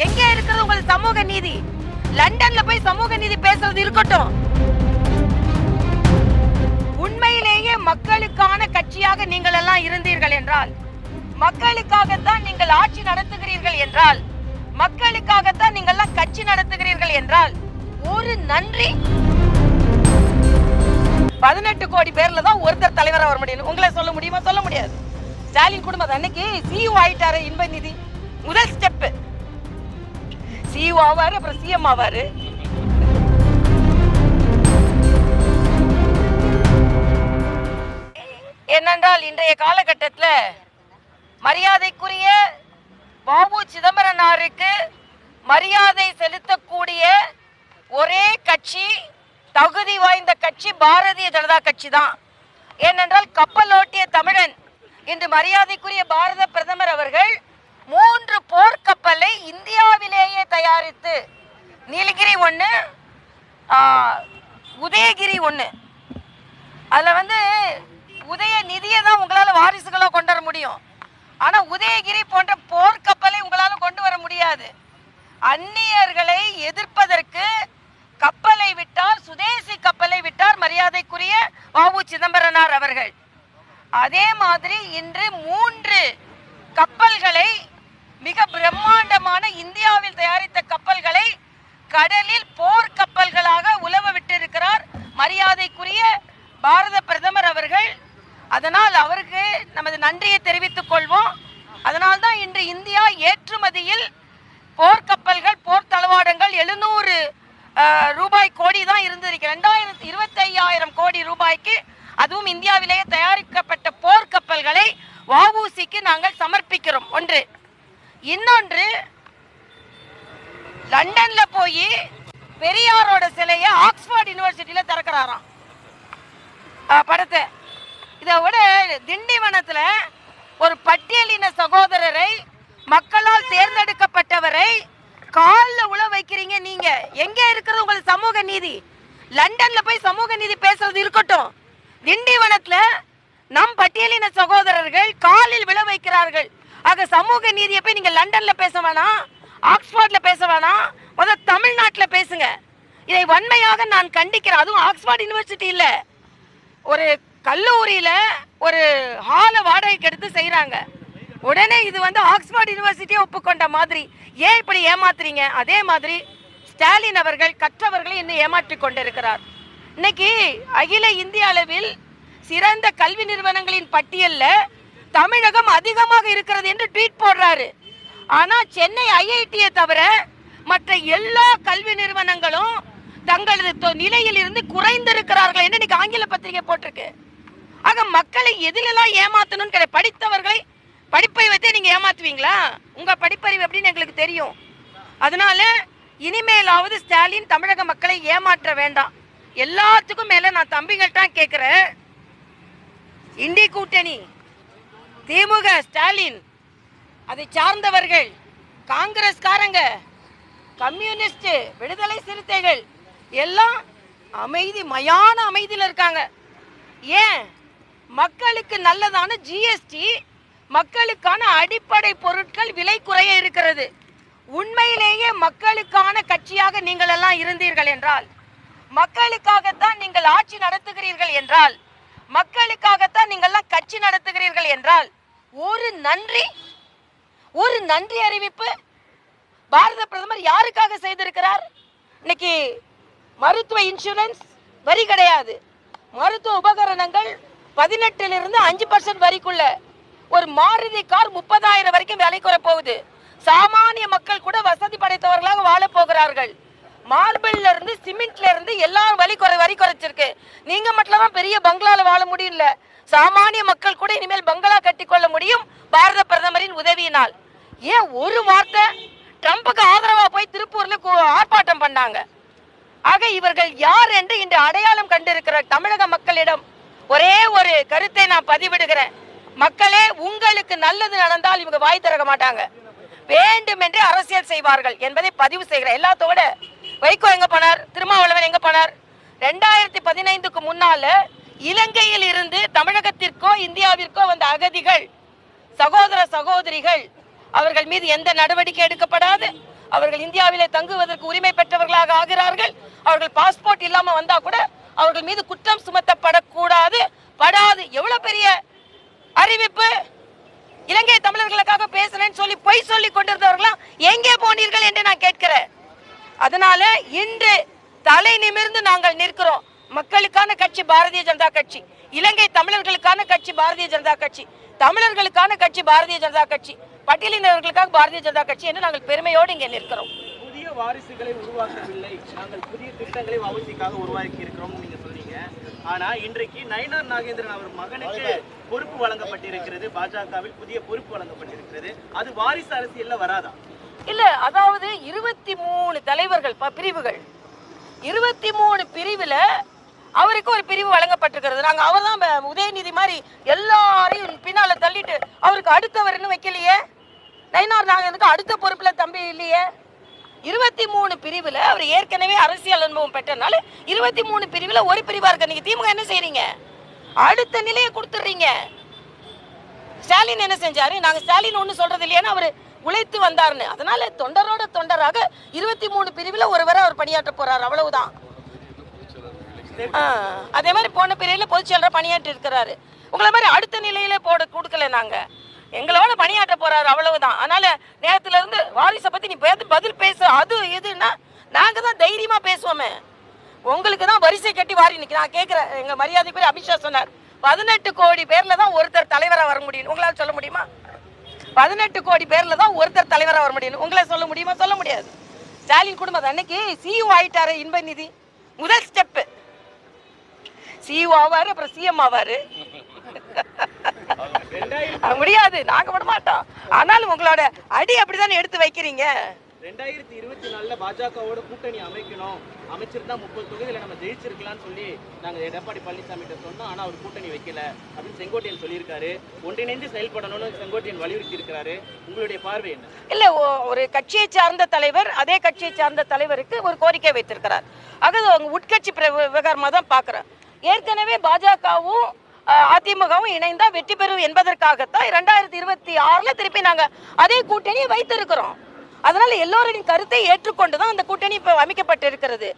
எங்கே இருக்கிறது உங்களுக்கு சமூக நீதி? லண்டன்ல போய் சமூக நீதி பேசுறது இருக்கட்டும். உண்மையிலேயே மக்களுக்கான கட்சியாக நீங்கள் எல்லாம் இருந்தீர்கள் என்றால், மக்களுக்காகத்தான் நீங்கள் ஆட்சி நடத்துகிறீர்கள் என்றால், மக்களுக்காகத்தான் நீங்கள் எல்லாம் கட்சி நடத்துகிறீர்கள் என்றால், ஒரு நன்றி. 18 கோடி பேர்ல தான் ஒருத்தர் தலைவரா வர முடியும். உங்களை சொல்ல முடியுமா? சொல்ல முடியாது. ஸ்டாலின் குடும்பம் அன்னைக்கு சிஇஓ ஆயிட்டாரு. இன்ப நிதி முதல் ஸ்டெப். சிஇஓ ஆவாரு, அப்புறம் சிஎம் ஆவாரு. என்னென்றால் இன்றைய காலகட்டத்தில் மரியாதைக்குரிய பாபு சிதம்பரனாருக்கு மரியாதை செலுத்தக்கூடிய ஒரே கட்சி, தகுதி வாய்ந்த கட்சி பாரதிய ஜனதா கட்சி தான். ஏனென்றால் கப்பலோட்டிய தமிழன் இன்று மரியாதைக்குரிய பாரத பிரதமர் அவர்கள் 3 போர்க்கப்பலை இந்தியாவிலேயே தயாரித்து, நீலகிரி 1, உதயகிரி 1, அதில் உதய நிதியை தான் உங்களால் வாரிசுகளாக கொண்டு வர முடியும். ஆனால் உதயகிரி போன்ற போர்க்கப்பலை உங்களால் கொண்டு வர முடியாது. அந்நியர்களை எதிர்ப்பதற்கு கப்பலை விட்டார், சுதேசி கப்பலை விட்டார் மரியாதைக்குரிய பாபு சிதம்பரனார் அவர்கள். அதே மாதிரி இன்று 3 கப்பல்களை, மிக பிரம்மாண்டமான இந்தியாவில் தயாரித்த கப்பல்களை கடலில் போர் கப்பல்களாக உலவ விட்டிருக்கிறார் மரியாதைக்குரிய பாரத பிரதமர் அவர்கள். அதனால் அவருக்கு நமது நன்றியை தெரிவித்துக் கொள்வோம். அதனால்தான் இன்று இந்தியா ஏற்றுமதியில் போர்க்கப்பல்கள், போர் தளவாடங்கள் 700 ரூபாய் கோடி தான் இருந்திருக்கு. 25,000 கோடி ரூபாய்க்கு, அதுவும் இந்தியாவிலேயே தயாரிக்கப்பட்ட போர்க்கப்பல்களை வஉசிக்கு நாங்கள் சமர்ப்பிக்கிறோம். ஒன்று. இன்னொன்று, லண்டன்ல போய் பெரியாரோட சிலையை ஆக்ஸ்போர்ட் யூனிவர்சிட்டியில திறக்கிறாராம் படத்தை. இதை விட திண்டிவனத்துல ஒரு பட்டியலின சகோதரரை, மக்களால் தேர்ந்தெடுக்கப்பட்டவரை காலில் உழ வைக்கிறீங்க. நீங்க எங்கே இருக்கிறது உங்களுக்கு சமூக நீதி? லண்டன்ல போய் சமூக நீதி பேசுறது இருக்கட்டும். திண்டிவனத்துல நம் பட்டியலின சகோதரர்கள் காலில் விழ வைக்கிறார்கள். ஆக சமூக நீதியை போய் நீங்க லண்டன்ல பேச வேணாம், ஆக்ஸ்போர்ட்ல பேச வேணாம், முதல் தமிழ்நாட்டில் பேசுங்க. இதை வன்மையாக நான் கண்டிக்கிறேன். அதுவும் ஆக்ஸ்போர்ட் யூனிவர்சிட்டி இல்ல, ஒரு கல்லூரியில ஒரு ஹாலை வாடகைக்கு எடுத்து செய்யறாங்க. உடனே இது ஆக்ஸ்போர்ட் யூனிவர்சிட்டியை ஒப்புக்கொண்ட மாதிரி ஏன் இப்படி ஏமாத்துறீங்க? அதே மாதிரி ஸ்டாலின் அவர்கள் கற்றவர்களை இன்னும் ஏமாற்றி கொண்டிருக்கிறார். இன்னைக்கு அகில இந்திய அளவில் சிறந்த கல்வி நிறுவனங்களின் பட்டியல்ல தமிழகம் அதிகமாக இருக்கிறது என்று ட்வீட் போடுறாரு. ஆனா சென்னை ஐஐடியை தவிர மற்ற எல்லா கல்வி நிறுவனங்களும் தங்களது நிலையில் இருந்து குறைந்திருக்கிறார்கள் என்று இன்னைக்கு ஆங்கில பத்திரிகை போட்டிருக்கு. ஆக மக்களை எதிலெல்லாம் ஏமாத்தணும்? படித்தவர்களை படிப்பை வைத்து நீங்க ஏமாத்துவீங்களா? உங்க படிப்பறிவு எப்படின்னு எங்களுக்கு தெரியும். அதனால இனிமேலாவது ஸ்டாலின் தமிழக மக்களை ஏமாற்ற வேண்டாம். எல்லாத்துக்கும் மேல நான் தம்பிகள்கிட்ட கேட்கிறேன், இந்தி கூட்டணி, திமுக, ஸ்டாலின், அதை சார்ந்தவர்கள், காங்கிரஸ்காரங்க, கம்யூனிஸ்ட், விடுதலை சிறுத்தைகள் எல்லாம் அமைதி, மயான அமைதியில் இருக்காங்க. ஏன்? மக்களுக்கு நல்லதான ஜிஎஸ்டி, மக்களுக்கான அடிப்படை பொருட்கள் விலை குறைய இருக்கிறது. உண்மையிலேயே மக்களுக்கான கட்சியாக நீங்கள் எல்லாம் இருந்தீர்கள் என்றால், மக்களுக்காகத்தான் நீங்கள் ஆட்சி நடத்துகிறீர்கள் என்றால், மக்களுக்காகத்தான் நீங்கள் எல்லாம் கட்சி நடத்துகிறீர்கள் என்றால், ஒரு நன்றி அறிவிப்பு பாரத பிரதமர் யாருக்காக செய்திருக்கிறார்? இன்னைக்கு மருத்துவ இன்சூரன்ஸ் வரி கிடையாது, மருத்துவ உபகரணங்கள் 18% 5% வரிக்குள்ள, ஒரு மாருதி கார் 30,000 வரைக்கும் விலை குறை போகுது. சாமானிய மக்கள் கூட வசதி படைத்தவர்களாக வாழ போகிறார்கள். மார்பிள்ல இருந்து சிமெண்ட்ல இருந்து எல்லாரும் வரி குறைச்சிருக்கு. நீங்க மட்டும் தான் பெரிய பங்களால வாழ முடியல. சாமானிய மக்கள் கூட இனிமேல் பங்களா கட்டிக்கொள்ள முடியும் பாரத பிரதமரின் உதவியினால். ஏன் ஒரு வார்த்தை ட்ரம்புக்கு ஆதரவா போய் திருப்பூர்ல ஆர்ப்பாட்டம் பண்ணாங்க. ஆக இவர்கள் யார் என்று இன்று அடையாளம் கண்டிருக்கிற தமிழக மக்களிடம் ஒரே ஒரு கருத்தை நான் பதிவிடுகிறேன். மக்களே, உங்களுக்கு நல்லது நடந்தால் இவங்க வாய் திறக்க மாட்டாங்க, வேண்டுமென்றே அரசியல் செய்வார்கள் என்பதை பதிவு செய்கிறேன். எல்லாத்தோட வைகோ எங்க போனார்? திருமாவளவன் எங்க போனார்? 2015க்கு முன்னால இலங்கையில் இருந்து தமிழகத்திற்கோ இந்தியாவிற்கோ வந்த அகதிகள், சகோதர சகோதரிகள், அவர்கள் மீது எந்த நடவடிக்கை எடுக்கப்படாது, அவர்கள் இந்தியாவிலே தங்குவதற்கு உரிமை பெற்றவர்களாக ஆகிறார்கள். அவர்கள் பாஸ்போர்ட் இல்லாம வந்தா கூட அவர்கள் மீது குற்றம் சுமத்தப்படக்கூடாது, படாது. எவ்வளவு பெரிய அறிவிப்பு! இலங்கை தமிழர்களுக்காக பேசுறேன்னு சொல்லி பொய் சொல்லி கொண்டிருந்தவர்களாம் எங்கே போனீர்கள் என்று நான் கேட்கிறேன். அதனால இன்று தலை நிமிர்ந்து நாங்கள் நிற்கிறோம். மக்களுக்கான கட்சி பாரதிய ஜனதா கட்சி, இலங்கை தமிழர்களுக்கான கட்சி பாரதிய ஜனதா கட்சி, தமிழர்களுக்கான கட்சி பாரதிய ஜனதா கட்சி, பட்டியலினர்களுக்காக பாரதிய ஜனதா கட்சி என்று நாங்கள் பெருமையோடு இங்கே நிற்கிறோம். புதிய வாரிசுகளை உருவாக்கவில்லை, நாங்கள் புதிய திட்டங்களை வளர்ச்சிக்காக உருவாக்கி இருக்கிறோம் நீங்க சொன்னீங்க. ஆனா இன்றைக்கு நயினார் நாகேந்திரன் அவர் மகனுக்கு பொறுப்பு வழங்கப்பட்டிருக்கிறது, பாஜகவில் புதிய பொறுப்பு வழங்கப்பட்டிருக்கிறது. அது வாரிசு அரசியல்ல வராதா? இல்ல, அதாவது 23 தலைவர்கள் பிரிவுகள், 23 பிரிவுல அவருக்கு ஒரு பிரிவு வழங்கப்பட்டிருக்கிறது. நாங்க அவர் தான் உதயநிதி மாதிரி எல்லாரையும் பின்னால தள்ளிட்டு அவருக்கு அடுத்தவர்னு வைக்கலையே. நயினார் நாகேந்திரனுக்கு அடுத்த பொறுப்புல தம்பி இல்லையே. 23 பிரிவுல அவர் ஏற்கனவே அரசியல் அனுபவம் பெற்றனால 23 பிரிவுல ஒரு பிரிவா இருக்க. நீங்க திமுக என்ன செய்றீங்க? அடுத்த நிலையை கொடுத்துறீங்க. ஸ்டாலின் என்ன செஞ்சாரு? நாங்க ஸ்டாலின் ஒண்ணு சொல்றது இல்லையான்னு அவரு உழைத்து வந்தாருன்னு. அதனால தொண்டரோட தொண்டராக 23 பிரிவுல ஒருவரை அவர் பணியாற்ற போறாரு, அவ்வளவுதான். அதே மாதிரி போன பிரிவுல பொதுச் செயலரா பணியாற்றி இருக்கிறாரு. உங்களை மாதிரி அடுத்த நிலையில போட கொடுக்கல, நாங்க எங்களோட பணியாற்ற போறாரு, அவ்வளவுதான். அதனால நேரத்துல இருந்து வாரிசை பத்தி நீ பதில் பேச அது எதுன்னா நாங்க தான் தைரியமா பேசுவோமே. உங்களுக்கு தான் வரிசை கட்டி வாரி நிக்க. நான் கேட்கிறேன், எங்க மரியாதைக்குரிய அமித்ஷா சொன்னார் 18 கோடி பேர்ல தான் ஒருத்தர் தலைவரா வர முடியும். உங்களால சொல்ல முடியுமா? 18 கோடி பேர்ல தான் ஒருத்தர் தலைவரா வர முடியும். உங்களை சொல்ல முடியுமா? சொல்ல முடியாது. ஸ்டாலின் குடும்பம் அன்னைக்கு சிஇஓ ஆயிட்டாரு. இன்ப நிதி முதல் ஸ்டெப். சிஇஓ ஆவாரு, அப்புறம் சிஎம் ஆவாரு. முடியாது, நாங்க விட மாட்டோம். ஆனாலும் உங்களோட அடி அப்படிதான் எடுத்து வைக்கிறீங்க. 2024 பாஜகவோட கூட்டணி அமைக்கணும், அமைச்சிருந்தா 30 தொகுதியில நம்ம ஜெயிச்சிருக்கலாம்னு சொல்லி நாங்க எடப்பாடி பழனிசாமி கிட்ட சொன்னோம். ஆனா அவர் கூட்டணி வைக்கல அப்படின்னு செங்கோட்டையன் சொல்லியிருக்காரு. ஒன்றிணைந்து செயல்படணும்னு செங்கோட்டையன் வலியுறுத்தி இருக்கிறாரு. உங்களுடைய பார்வை என்ன? இல்ல, ஒரு கட்சியை சார்ந்த தலைவர் அதே கட்சியை சார்ந்த தலைவருக்கு ஒரு கோரிக்கை வைத்திருக்கிறார். ஆக உட்கட்சி விவகாரமா தான் பாக்குறேன். ஏற்கனவே பாஜகவும் அதிமுகவும் இணைந்தா வெற்றி பெறும் என்பதற்காகத்தான் 2026 திருப்பி நாங்க அதே கூட்டணியை வைத்திருக்கிறோம். அதனால எல்லோரின் கருத்தை ஏற்றுக்கொண்டுதான் அந்த கூட்டணி இப்ப அமைக்கப்பட்டு இருக்கிறது.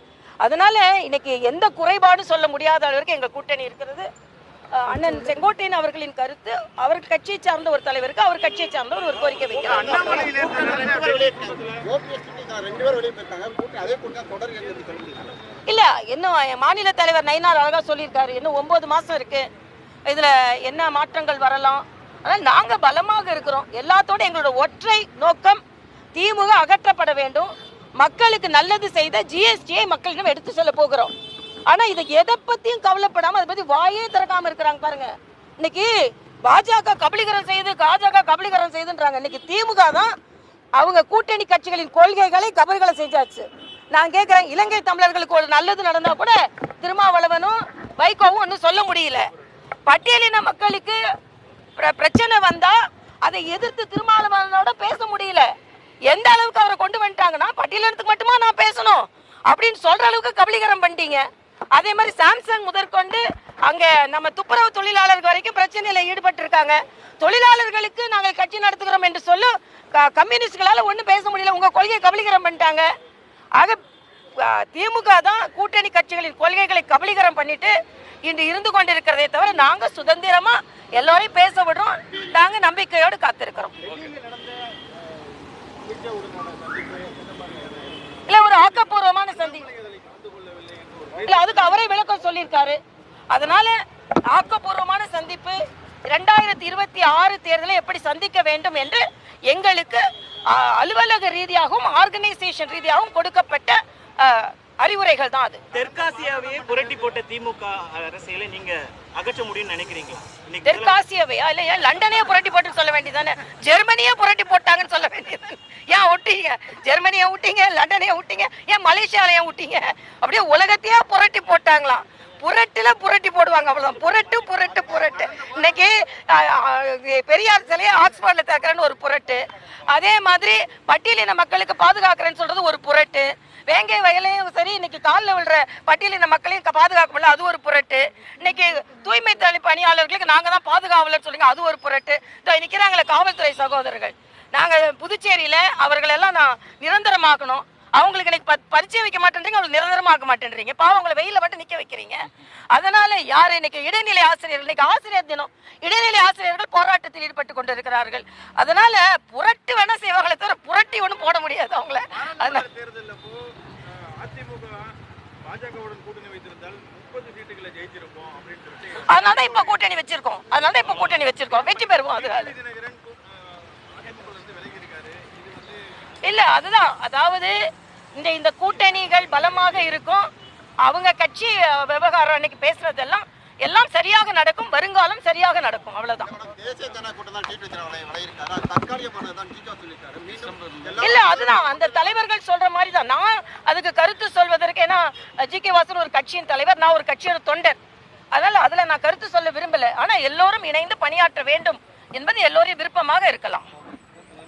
அதனால இன்னைக்கு எந்த குறைபாடும் சொல்ல முடியாத அளவிற்கு எங்க கூட்டணி இருக்கிறது. அண்ணன் செங்கோட்டையன் அவர்களின் கருத்து, அவர் கட்சியை சார்ந்த ஒரு தலைவருக்கு அவர் கட்சியை சார்ந்த ஒரு கோரிக்கை வைக்கிறார். இல்ல, இன்னும் மாநில தலைவர் நயினார் அழகா சொல்லியிருக்காரு, இன்னும் 9 மாசம் இருக்கு, இதுல என்ன மாற்றங்கள் வரலாம். ஆனால் நாங்க பலமாக இருக்கிறோம். எல்லாத்தோட எங்களோட ஒற்றை நோக்கம் திமுக அகற்றப்பட வேண்டும். மக்களுக்கு நல்லது செய்த ஜிஎஸ்டியை மக்களிடம் எடுத்து சொல்ல போகிறோம். ஆனா இதை எதை பத்தியும் கவலைப்படாம அதை பத்தி வாயே திறக்காம இருக்கிறாங்க பாருங்க. இன்னைக்கு பாஜக கபலீகரம் செய்து, பாஜக கபலீகரம் செய்துன்றாங்க. இன்னைக்கு திமுக தான் அவங்க கூட்டணி கட்சிகளின் கொள்கைகளை கபலீகரம் செஞ்சாச்சு. நான் கேட்கிறேன், இலங்கை தமிழர்களுக்கு ஒரு நல்லது நடந்தா கூட திருமாவளவனும் வைகோவும் ஒன்னும் சொல்ல முடியல. பட்டியலின மக்களுக்கு பிரச்சனை வந்தா அதை எதிர்த்து திருமாவளவனோட பேச முடியல. எந்த அளவுக்கு அவரை கொண்டு வந்துட்டாங்கன்னா பட்டியலினத்துக்கு மட்டுமா நான் பேசணும் அப்படின்னு சொல்ற அளவுக்கு கபலீகரம் பண்ணிட்டீங்க. அதே மாதிரி சாம்சங் முதற்கொண்டு அங்க நம்ம துப்புரவு தொழிலாளர்கள் வரைக்கும் பிரச்சனையில ஈடுபட்டு இருக்காங்க. தொழிலாளர்களுக்கு நாங்கள் கட்சி நடத்துகிறோம் என்று சொல்லு கம்யூனிஸ்டுகளால ஒன்றும் பேச முடியல. உங்க கொள்கையை கபலீகரம் பண்ணிட்டாங்க. ஆக திமுக தான் கூட்டணி கட்சிகளின் கொள்கைகளை கபலீகரம் பண்ணிட்டு இன்று இருந்து கொண்டிருக்கிறதே தவிர நாங்க சுதந்திரமா எல்லாரையும் பேச விடுறோம். நாங்க நம்பிக்கையோடு காத்திருக்கிறோம். இல்ல, ஒரு ஆக்கப்பூர்வமான சந்திப்பு இல்ல, அதுக்கு அவரே விளக்கம் சொல்லியிருக்காரு. அதனால ஆக்கப்பூர்வமான சந்திப்பு 2026 தேர்தலை எப்படி சந்திக்க வேண்டும் என்று எங்களுக்கு அலுவலக ரீதியாகவும் ஆர்கனைசேஷன் ரீதியாகவும் கொடுக்கப்பட்ட அறிவுரைகள் தான் அது. தெற்காசியாவையே புரட்டி போட்ட திமுக அரசியலை நீங்க அகற்ற முடியும்னு நினைக்கிறீங்களா? தெற்காசியாவையா? இல்ல, ஏன் லண்டனையே புரட்டி போட்டு சொல்ல வேண்டியதானே? ஜெர்மனியே புரட்டி போட்டாங்கன்னு சொல்ல வேண்டியதானே? ஏன் விட்டீங்க? ஜெர்மனியை விட்டீங்க, லண்டனையே விட்டீங்க, ஏன் மலேசியாலையும் விட்டீங்க? அப்படியே உலகத்தையே புரட்டி போட்டாங்களாம். புரட்டி போடுவாங்க, அவ்வளவுதான். புரட்டு. இன்னைக்கு பெரியார் சிலையை ஆக்ஸ்போர்ட்ல திறக்கிறேன்னு ஒரு புரட்டு. அதே மாதிரி பட்டியலின மக்களுக்கு பாதுகாக்கிறேன்னு சொல்றது ஒரு புரட்டு. வேங்கை வயலையும் சரி, இன்னைக்கு காலில் விழுற பட்டியலின மக்களையும் பாதுகாக்க முடியல, அது ஒரு புரட்டு. இன்னைக்கு தூய்மை பணியாளர்களுக்கு நாங்க தான் பாதுகாவலர் சொல்லுங்க, அது ஒரு புரட்டு. நிக்கிறாங்களே காவல்துறை சகோதரர்கள், நாங்க புதுச்சேரியில அவர்களெல்லாம் நான் நிரந்தரமாக்கணும். அவங்களுக்கு இன்னைக்கு பரிச்சை வைக்க மாட்டேன்றீங்க, அவங்களுக்கு நிரந்தரமாக்க மாட்டேன்றீங்க. பாவம் அவங்களை வெயில மட்டும் நிக்க வைக்கிறீங்க. அதனால யாரு இன்னைக்கு இடைநிலை ஆசிரியர்கள், இன்னைக்கு ஆசிரியர் தினம், இடைநிலை ஆசிரியர்கள் போராட்டத்தில் ஈடுபட்டு கொண்டிருக்கிறார்கள். அதனால புரட்டு வேணா செய்வாங்களே தவிர புரட்டி ஒன்றும் போட முடியாது அவங்கள. அதனால அதனாலதான் இப்ப கூட்டணி வச்சிருக்கோம், வெற்றி பெறுவோம். அதனால இல்ல, அதுதான், அதாவது இந்த கூட்டணிகள் பலமாக இருக்கும். அவங்க கட்சி விவகாரம் அன்னைக்கு பேசுறதெல்லாம் எல்லாம் சரியாக நடக்கும், வருங்காலம் சரியாக நடக்கும், அவ்வளவுதான். இல்ல, அதுதான் அந்த தலைவர்கள் சொல்ற மாதிரி தான். நான் அதுக்கு கருத்து சொல்வதற்கு, ஏன்னா ஜி.கே. வாசன் ஒரு கட்சியின் தலைவர், நான் ஒரு கட்சியோட தொண்டர். அதனால அதுல நான் கருத்து சொல்ல விரும்பல. ஆனா எல்லோரும் இணைந்து பணியாற்ற வேண்டும் என்பது எல்லோரும் விருப்பமாக இருக்கலாம்.